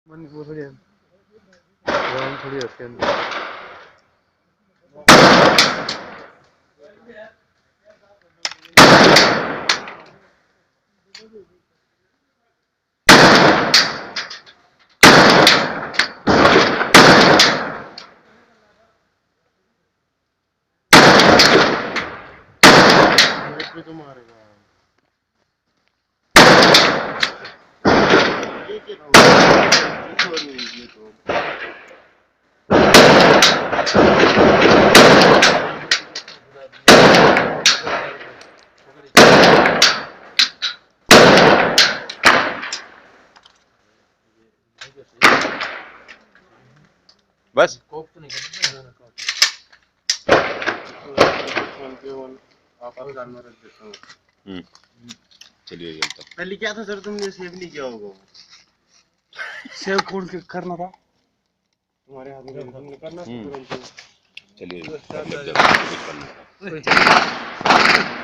मन वो थोड़ी राम थोड़ी है उसके अंदर। भी तो मारेगा ये क्या बस कोप तो नहीं करता आप जानवर रख देता हूँ। चलिए ये तब पहले क्या था सर, तुमने सेव नहीं किया होगा? सेव कौन के करना था तुम्हारे हाथ में तुमने करना चलिए तो तब जब कुछ करना था।